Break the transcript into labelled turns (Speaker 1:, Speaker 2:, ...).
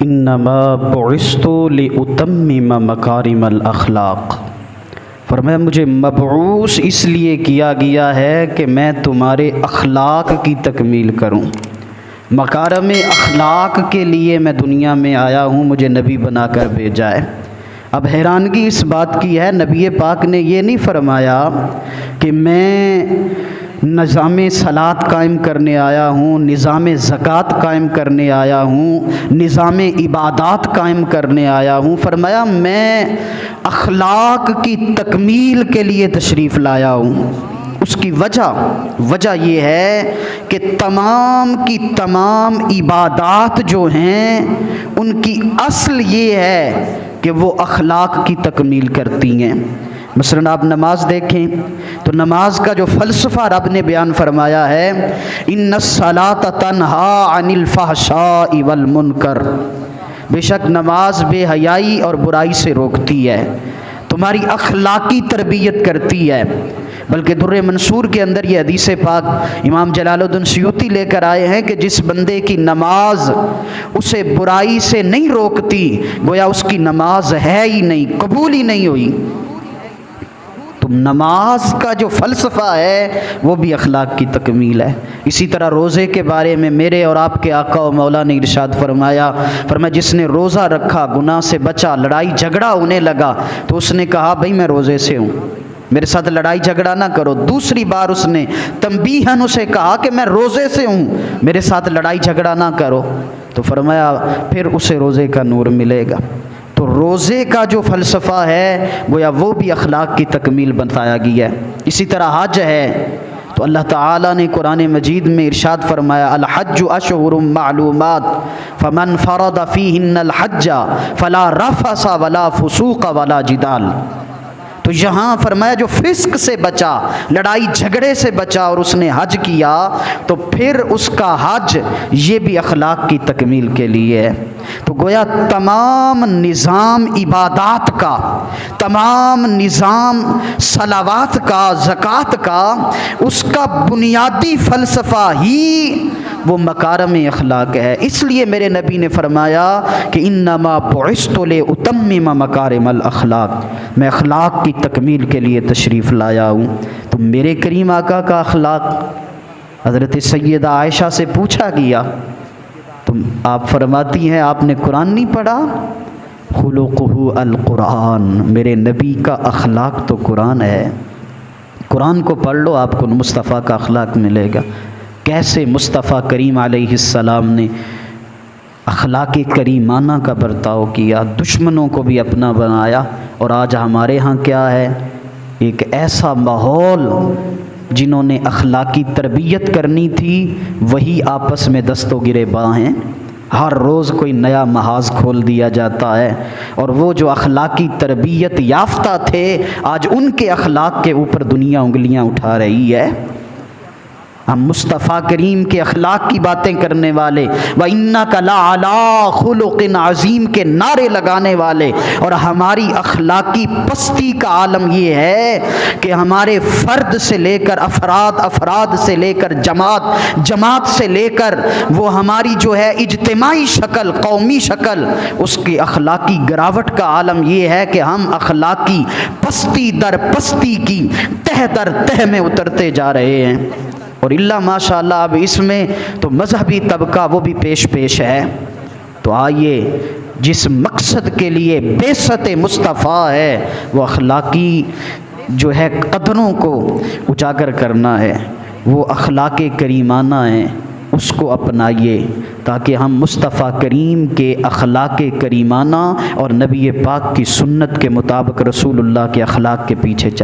Speaker 1: انما بعثت لاتمم مکارم الاخلاق، فرمایا مجھے مبعوث اس لیے کیا گیا ہے کہ میں تمہارے اخلاق کی تکمیل کروں۔ مکارم اخلاق کے لیے میں دنیا میں آیا ہوں، مجھے نبی بنا کر بھیجا ہے۔ اب حیرانگی اس بات کی ہے، نبی پاک نے یہ نہیں فرمایا کہ میں نظام صلاۃ قائم کرنے آیا ہوں، نظام زکوٰۃ قائم کرنے آیا ہوں، نظام عبادات قائم کرنے آیا ہوں۔ فرمایا میں اخلاق کی تکمیل کے لیے تشریف لایا ہوں۔ اس کی وجہ یہ ہے کہ تمام کی تمام عبادات جو ہیں ان کی اصل یہ ہے کہ وہ اخلاق کی تکمیل کرتی ہیں۔ مثلاً آپ نماز دیکھیں تو نماز کا جو فلسفہ رب نے بیان فرمایا ہے، ان الصلاۃ تنہی عن الفحشاء والمنکر، بے شک نماز بے حیائی اور برائی سے روکتی ہے، تمہاری اخلاقی تربیت کرتی ہے۔ بلکہ در منصور کے اندر یہ حدیث پاک امام جلال الدین سیوطی لے کر آئے ہیں کہ جس بندے کی نماز اسے برائی سے نہیں روکتی، گویا اس کی نماز ہے ہی نہیں، قبول ہی نہیں ہوئی۔ تو نماز کا جو فلسفہ ہے وہ بھی اخلاق کی تکمیل ہے۔ اسی طرح روزے کے بارے میں میرے اور آپ کے آقا و مولا نے ارشاد فرمایا جس نے روزہ رکھا گناہ سے بچا، لڑائی جھگڑا ہونے لگا تو اس نے کہا بھائی میں روزے سے ہوں، میرے ساتھ لڑائی جھگڑا نہ کرو۔ دوسری بار اس نے تنبیہاً اسے کہا کہ میں روزے سے ہوں، میرے ساتھ لڑائی جھگڑا نہ کرو، تو فرمایا پھر اسے روزے کا نور ملے گا۔ تو روزے کا جو فلسفہ ہے گویا وہ بھی اخلاق کی تکمیل بتایا گیا ہے۔ اسی طرح حج ہے تو اللہ تعالیٰ نے قرآن مجید میں ارشاد فرمایا الحج اشہر معلومات فمن فرض فیہن الحج فلا رفث ولا فسوق ولا جدال۔ تو یہاں فرمایا جو فسق سے بچا، لڑائی جھگڑے سے بچا اور اس نے حج کیا تو پھر اس کا حج یہ بھی اخلاق کی تکمیل کے لیے ہے۔ تو گویا تمام نظام عبادات کا، تمام نظام صلوات کا، زکوٰۃ کا، اس کا بنیادی فلسفہ ہی وہ مکارم اخلاق ہے۔ اس لیے میرے نبی نے فرمایا کہ انما بعثت لاتمم مکارم الاخلاق، میں اخلاق کی تکمیل کے لیے تشریف لایا ہوں۔ تو میرے کریم آقا کا اخلاق حضرت سیدہ عائشہ سے پوچھا گیا تو آپ فرماتی ہیں آپ نے قرآن نہیں پڑھا؟ خلقہ القرآن، میرے نبی کا اخلاق تو قرآن ہے۔ قرآن کو پڑھ لو، آپ کو مصطفیٰ کا اخلاق ملے گا۔ کیسے مصطفیٰ کریم علیہ السلام نے اخلاق کریمانہ کا برتاؤ کیا، دشمنوں کو بھی اپنا بنایا۔ اور آج ہمارے ہاں کیا ہے، ایک ایسا ماحول، جنہوں نے اخلاقی تربیت کرنی تھی وہی آپس میں دست و گریباں ہیں۔ ہر روز کوئی نیا محاذ کھول دیا جاتا ہے، اور وہ جو اخلاقی تربیت یافتہ تھے آج ان کے اخلاق کے اوپر دنیا انگلیاں اٹھا رہی ہے۔ ہم مصطفیٰ کریم کے اخلاق کی باتیں کرنے والے، وَإِنَّكَ لَعَلَىٰ خُلُقٍ عَظِيمٍ کے نعرے لگانے والے، اور ہماری اخلاقی پستی کا عالم یہ ہے کہ ہمارے فرد سے لے کر افراد سے لے کر جماعت سے لے کر وہ ہماری جو ہے اجتماعی شکل، قومی شکل، اس کی اخلاقی گراوٹ کا عالم یہ ہے کہ ہم اخلاقی پستی در پستی کی تہ در تہ میں اترتے جا رہے ہیں۔ اور اللہ ماشاء اللہ اب اس میں تو مذہبی طبقہ وہ بھی پیش ہے۔ تو آئیے جس مقصد کے لیے بعثت مصطفیٰ ہے وہ اخلاقی جو ہے قدروں کو اجاگر کرنا ہے، وہ اخلاق کریمانہ ہیں، اس کو اپنائیے تاکہ ہم مصطفیٰ کریم کے اخلاق کریمانہ اور نبی پاک کی سنت کے مطابق رسول اللہ کے اخلاق کے پیچھے چلیں۔